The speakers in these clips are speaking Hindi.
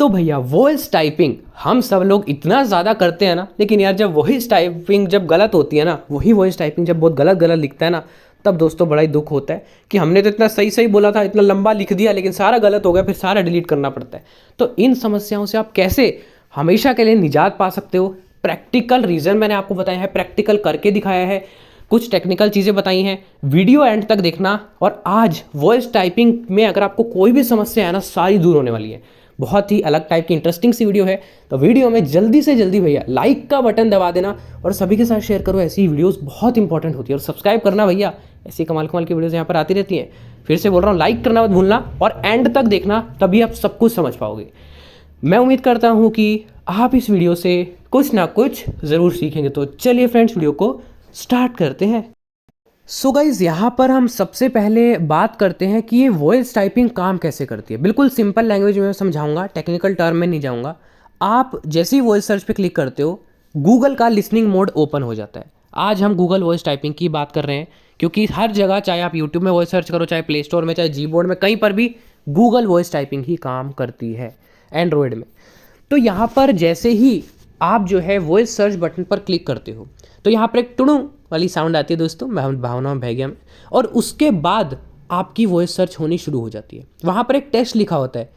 तो भैया वॉइस टाइपिंग हम सब लोग इतना ज़्यादा करते हैं ना, लेकिन यार जब वॉइस टाइपिंग जब गलत होती है ना, वही वॉइस टाइपिंग जब बहुत गलत गलत लिखता है ना, तब दोस्तों बड़ा ही दुख होता है कि हमने तो इतना सही सही बोला था, इतना लंबा लिख दिया, लेकिन सारा गलत हो गया, फिर सारा डिलीट करना पड़ता है। तो इन समस्याओं से आप कैसे हमेशा के लिए निजात पा सकते हो, प्रैक्टिकल रीज़न मैंने आपको बताया है, प्रैक्टिकल करके दिखाया है, कुछ टेक्निकल चीज़ें बताई हैं। वीडियो एंड तक देखना। और आज वॉइस टाइपिंग में अगर आपको कोई भी समस्या है ना, सारी दूर होने वाली है। बहुत ही अलग टाइप की इंटरेस्टिंग सी वीडियो है। तो वीडियो में जल्दी से जल्दी भैया लाइक का बटन दबा देना और सभी के साथ शेयर करो। ऐसी वीडियोस बहुत इंपॉर्टेंट होती है। और सब्सक्राइब करना भैया, ऐसी कमाल कमाल की वीडियोस यहाँ पर आती रहती हैं। फिर से बोल रहा हूँ, लाइक करना मत भूलना और एंड तक देखना, तभी आप सब कुछ समझ पाओगे। मैं उम्मीद करता हूँ कि आप इस वीडियो से कुछ ना कुछ ज़रूर सीखेंगे। तो चलिए फ्रेंड्स, वीडियो को स्टार्ट करते हैं। सो गाइज़, यहाँ पर हम सबसे पहले बात करते हैं कि ये वॉइस टाइपिंग काम कैसे करती है। बिल्कुल सिंपल लैंग्वेज में समझाऊंगा, टेक्निकल टर्म में नहीं जाऊंगा। आप जैसे ही वॉइस सर्च पे क्लिक करते हो, गूगल का लिसनिंग मोड ओपन हो जाता है। आज हम गूगल वॉइस टाइपिंग की बात कर रहे हैं, क्योंकि हर जगह, चाहे आप यूट्यूब में वॉइस सर्च करो, चाहे प्ले स्टोर में, चाहे जी बोर्ड में, कहीं पर भी गूगल वॉइस टाइपिंग ही काम करती है एंड्रॉयड में। तो यहाँ पर जैसे ही आप जो है वॉइस सर्च बटन पर क्लिक करते हो, तो यहाँ पर एक टुडू वाली साउंड आती है दोस्तों, भावना में बह गया मैं। और उसके बाद आपकी वॉइस सर्च होनी शुरू हो जाती है। वहाँ पर एक टेक्स्ट लिखा होता है,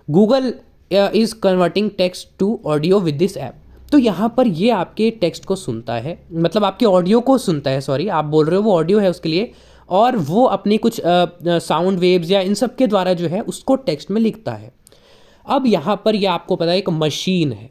Google is converting text to audio with this app. तो यहाँ पर ये आपके टेक्स्ट को सुनता है, मतलब आपके ऑडियो को सुनता है, सॉरी आप बोल रहे हो वो ऑडियो है उसके लिए, और वो अपनी कुछ साउंड वेव्स या इन सब के द्वारा जो है उसको टेक्स्ट में लिखता है। अब यहाँ पर ये आपको पता है एक मशीन है,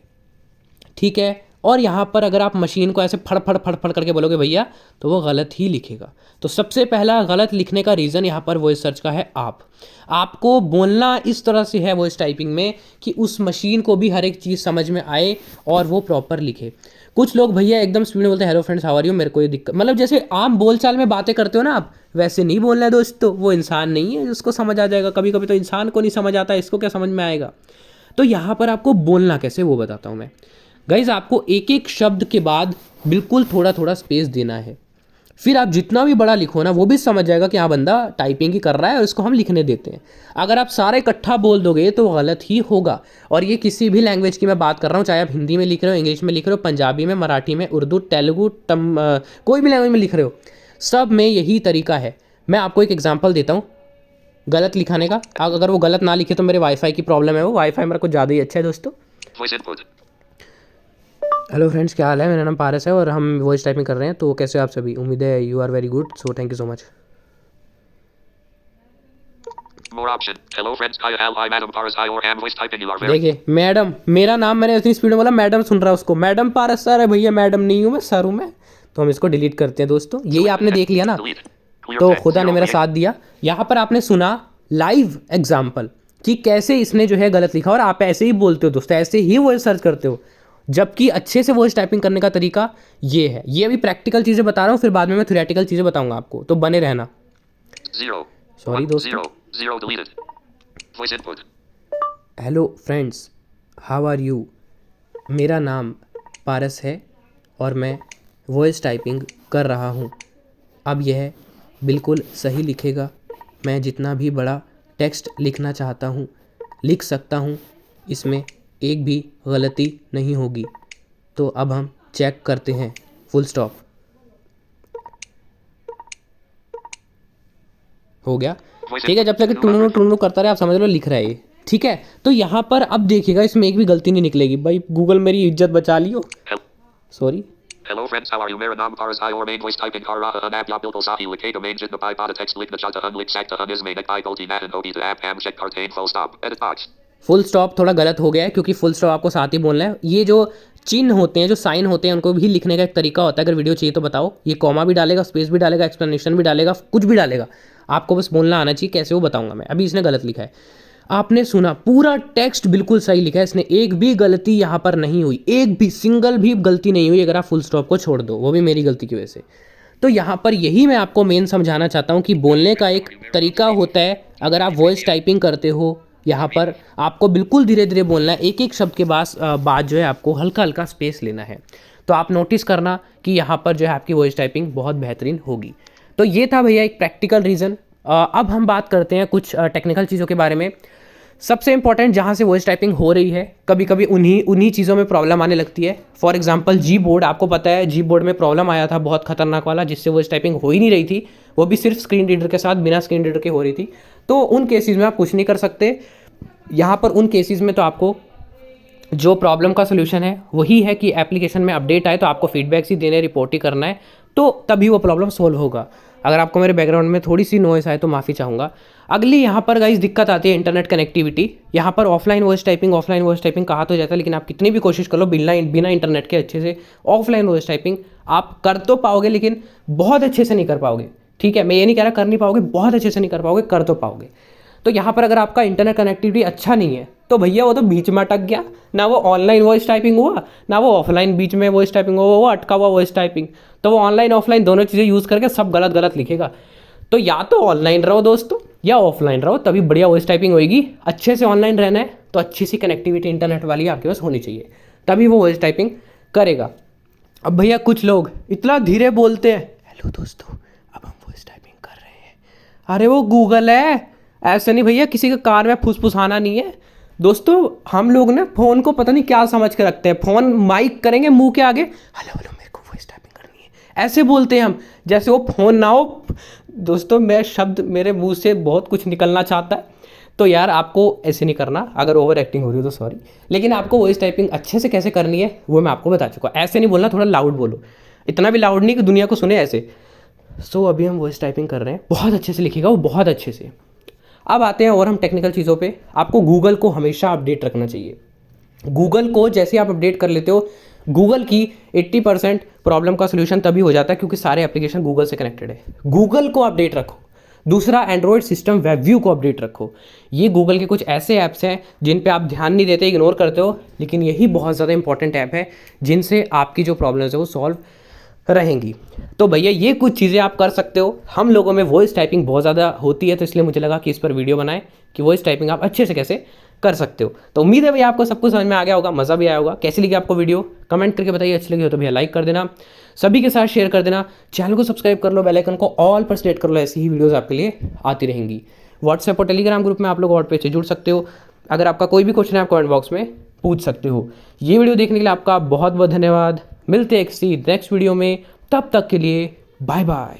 ठीक है। और यहाँ पर अगर आप मशीन को ऐसे फड़ फड़ फड़ फड़ करके बोलोगे भैया, तो वो गलत ही लिखेगा। तो सबसे पहला गलत लिखने का रीज़न यहाँ पर वॉइस सर्च का है आपको बोलना इस तरह से है वॉइस टाइपिंग में कि उस मशीन को भी हर एक चीज़ समझ में आए और वो प्रॉपर लिखे। कुछ लोग भैया एकदम स्पीड में बोलते हैं, hello friends how are you, मेरे को ये दिक्कत, मतलब जैसे आम बोलचाल में बातें करते हो ना आप, वैसे नहीं बोलना है दोस्तों। वो इंसान नहीं है उसको समझ आ जाएगा, कभी कभी तो इंसान को नहीं समझ आता, इसको क्या समझ में आएगा। तो यहाँ पर आपको बोलना कैसे वो बताता हूँ मैं। गाइज, आपको एक एक शब्द के बाद बिल्कुल थोड़ा थोड़ा स्पेस देना है। फिर आप जितना भी बड़ा लिखो ना, वो भी समझ जाएगा कि हाँ बंदा टाइपिंग ही कर रहा है और इसको हम लिखने देते हैं। अगर आप सारा इकट्ठा बोल दोगे तो गलत ही होगा। और ये किसी भी लैंग्वेज की मैं बात कर रहा हूँ, चाहे आप हिंदी में लिख रहे हो, इंग्लिश में लिख रहे हो, पंजाबी में, मराठी में, उर्दू, तेलुगु, कोई भी लैंग्वेज में लिख रहे हो, सब में यही तरीका है। मैं आपको एक एग्जाम्पल देता हूँ गलत लिखाने का। अगर वो गलत ना लिखे तो मेरे वाईफाई की प्रॉब्लम है, वो वाईफाई मेरा कुछ ज़्यादा ही अच्छा है दोस्तों। हेलो फ्रेंड्स, क्या हाल है? मेरा नाम पारस है और हम वॉइस टाइपिंग कर रहे हैं। तो कैसे हो आप सभी? उम्मीद है you are very good, so thank you so much. देखिए मैडम, मेरा नाम मैंने इतनी स्पीड में बोला, मैडम सुन रहा है उसको। मैडम पारस सर है भैया, मैडम नहीं हूँ मैं, सर हूँ मैं। तो हम इसको डिलीट करते हैं दोस्तों। यही आपने देख लिया ना, तो खुदा ने मेरा साथ दिया। यहाँ पर आपने सुना लाइव एग्जाम्पल कि कैसे इसने जो है गलत लिखा, और आप ऐसे ही बोलते हो दोस्तों, ऐसे ही वॉइस सर्च करते हो, जबकि अच्छे से वॉइस टाइपिंग करने का तरीका ये है। ये अभी प्रैक्टिकल चीज़ें बता रहा हूँ, फिर बाद में मैं थ्योरेटिकल चीज़ें बताऊंगा आपको, तो बने रहना। सॉरी दोस्तों। Hello friends, how are you, मेरा नाम पारस है और मैं वॉइस टाइपिंग कर रहा हूँ। अब यह बिल्कुल सही लिखेगा। मैं जितना भी बड़ा टेक्स्ट लिखना चाहता हूँ लिख सकता हूँ, इसमें एक भी गलती नहीं होगी। तो अब हम चेक करते हैं। फुल स्टॉप हो गया, ठीक है। जब तक टुनू टुनू करता रहे, आप समझ लो लिख रहा है ये, ठीक है। तो यहाँ पर अब देखिएगा, इसमें एक भी गलती नहीं निकलेगी। भाई गूगल मेरी इज्जत बचा लियो, sorry. Hello friends, how are you? मेरा नाम पारस है और मैं वॉइस टाइपिंग कर रहा हूं। आप या बिल्कुल सही लिखेगा। मैं जितना भी बड़ा टेक्स्ट लिखना चाहता हूं लिख सकता हूं। इसमें कोई गलती नहीं होगी। तो आप हम चेक करते हैं। Full stop, edit box. Full stop थोड़ा गलत हो गया है, क्योंकि फुल स्टॉप आपको साथ ही बोलना है। ये जो चिन्ह होते हैं, जो साइन होते हैं, उनको भी लिखने का एक तरीका होता है। अगर वीडियो चाहिए तो बताओ। ये कॉमा भी डालेगा, स्पेस भी डालेगा, एक्सप्लेनेशन भी डालेगा, कुछ भी डालेगा। आपको बस बोलना आना चाहिए, कैसे वो बताऊंगा मैं। अभी इसने गलत लिखा है, आपने सुना, पूरा टेक्स्ट बिल्कुल सही लिखा है इसने, एक भी गलती यहाँ पर नहीं हुई, एक भी सिंगल भी गलती नहीं हुई। अगर आप फुल स्टॉप को छोड़ दो, वो भी मेरी गलती की वजह से। तो यहाँ पर यही मैं आपको मेन समझाना चाहता हूँ कि बोलने का एक तरीका होता है। अगर आप वॉइस टाइपिंग करते हो, यहाँ पर आपको बिल्कुल धीरे धीरे बोलना है। एक एक शब्द के बाद जो है आपको हल्का हल्का स्पेस लेना है। तो आप नोटिस करना कि यहाँ पर जो है आपकी वॉइस टाइपिंग बहुत बेहतरीन होगी। तो ये था भैया एक प्रैक्टिकल रीज़न। अब हम बात करते हैं कुछ टेक्निकल चीज़ों के बारे में। सबसे इंपॉर्टेंट जहाँ से वॉइस टाइपिंग हो रही है, कभी कभी उन्हीं चीज़ों में प्रॉब्लम आने लगती है। फॉर एग्जांपल जी बोर्ड, आपको पता है जी बोर्ड में प्रॉब्लम आया था बहुत खतरनाक वाला, जिससे वॉइस टाइपिंग हो ही नहीं रही थी, वो भी सिर्फ स्क्रीन रीडर के साथ, बिना स्क्रीन रीडर के हो रही थी। तो उन केसेस में आप कुछ नहीं कर सकते। यहाँ पर उन केसेस में तो आपको जो प्रॉब्लम का सोल्यूशन है वही है कि एप्लीकेशन में अपडेट आए तो आपको फीडबैक्स ही देने, रिपोर्ट ही करना है, तो तभी वो प्रॉब्लम सोल्व होगा। अगर आपको मेरे बैकग्राउंड में थोड़ी सी नॉइस आए तो माफ़ी चाहूँगा। अगली यहाँ पर गाइस दिक्कत आती है इंटरनेट कनेक्टिविटी। यहाँ पर ऑफलाइन वॉइस टाइपिंग कहा तो जाता है, लेकिन आप कितनी भी कोशिश कर लो बिना इंटरनेट के अच्छे से ऑफलाइन वॉइस टाइपिंग आप कर तो पाओगे, लेकिन बहुत अच्छे से नहीं कर पाओगे। ठीक है, मैं ये नहीं कह रहा कर नहीं पाओगे, बहुत अच्छे से नहीं कर पाओगे, कर तो पाओगे। तो यहाँ पर अगर आपका इंटरनेट कनेक्टिविटी अच्छा नहीं है तो भैया वो तो बीच में अटक गया, ना वो ऑनलाइन वॉइस टाइपिंग हुआ, ना वो ऑफलाइन बीच में वॉइस टाइपिंग हुआ, वो अटका हुआ वॉइस टाइपिंग। तो वो ऑनलाइन ऑफलाइन दोनों चीज़ें यूज़ करके सब गलत गलत लिखेगा। तो या तो ऑनलाइन रहो दोस्तों या ऑफलाइन रहो, तभी बढ़िया वॉइस टाइपिंग होएगी। अच्छे से ऑनलाइन रहना है तो अच्छी सी कनेक्टिविटी इंटरनेट वाली आपके पास होनी चाहिए, तभी वो वॉइस टाइपिंग करेगा। अब भैया कुछ लोग इतना धीरे बोलते हैं, हेलो दोस्तों अब हम वॉइस टाइपिंग कर रहे हैं। अरे वो गूगल है, ऐसे नहीं भैया, किसी के कान में फुसफुसाना नहीं है। दोस्तों हम लोग ना फ़ोन को पता नहीं क्या समझ के रखते हैं, फ़ोन माइक करेंगे मुंह के आगे, हेलो हेलो मेरे को वॉइस टाइपिंग करनी है, ऐसे बोलते हैं हम जैसे वो फ़ोन ना हो। दोस्तों मैं शब्द मेरे मुंह से बहुत कुछ निकलना चाहता है, तो यार आपको ऐसे नहीं करना। अगर ओवर एक्टिंग हो रही हो तो सॉरी, लेकिन आपको वॉइस टाइपिंग अच्छे से कैसे करनी है वो मैं आपको बता चुका। ऐसे नहीं बोलना, थोड़ा लाउड बोलो, इतना भी लाउड नहीं कि दुनिया को सुने ऐसे। सो अभी हम वॉइस टाइपिंग कर रहे हैं, बहुत अच्छे से लिखिएगा वो, बहुत अच्छे से। अब आते हैं और हम टेक्निकल चीज़ों पे। आपको गूगल को हमेशा अपडेट रखना चाहिए। गूगल को जैसे आप अपडेट कर लेते हो, गूगल की 80% प्रॉब्लम का सोल्यूशन तभी हो जाता है क्योंकि सारे एप्लीकेशन गूगल से कनेक्टेड है। गूगल को अपडेट रखो। दूसरा, एंड्रॉयड सिस्टम वेबव्यू को अपडेट रखो। ये गूगल के कुछ ऐसे ऐप्स हैं जिन पे आप ध्यान नहीं देते, इग्नोर करते हो, लेकिन यही बहुत ज़्यादा इंपॉर्टेंट ऐप है जिनसे आपकी जो प्रॉब्लम्स है वो सॉल्व रहेंगी। तो भैया ये कुछ चीज़ें आप कर सकते हो। हम लोगों में वॉइस टाइपिंग बहुत ज़्यादा होती है, तो इसलिए मुझे लगा कि इस पर वीडियो बनाएं कि वॉइस टाइपिंग आप अच्छे से कैसे कर सकते हो। तो उम्मीद है भैया आपको सब कुछ समझ में आ गया होगा, मज़ा भी आया होगा। कैसी लगी आपको वीडियो कमेंट करके बताइए, अच्छी लगी हो तो भैया लाइक कर देना, सभी के साथ शेयर कर देना, चैनल को सब्सक्राइब कर लो, बेल आइकन को ऑल पर सेलेक्ट कर लो, ऐसी ही वीडियोज़ आपके लिए आती रहेंगी। व्हाट्सएप और टेलीग्राम ग्रुप में आप लोग और पेज से जुड़ सकते हो। अगर आपका कोई भी क्वेश्चन है आप कमेंट बॉक्स में पूछ सकते हो। ये वीडियो देखने के लिए आपका बहुत बहुत धन्यवाद। मिलते हैं किसी नेक्स्ट वीडियो में, तब तक के लिए बाय बाय।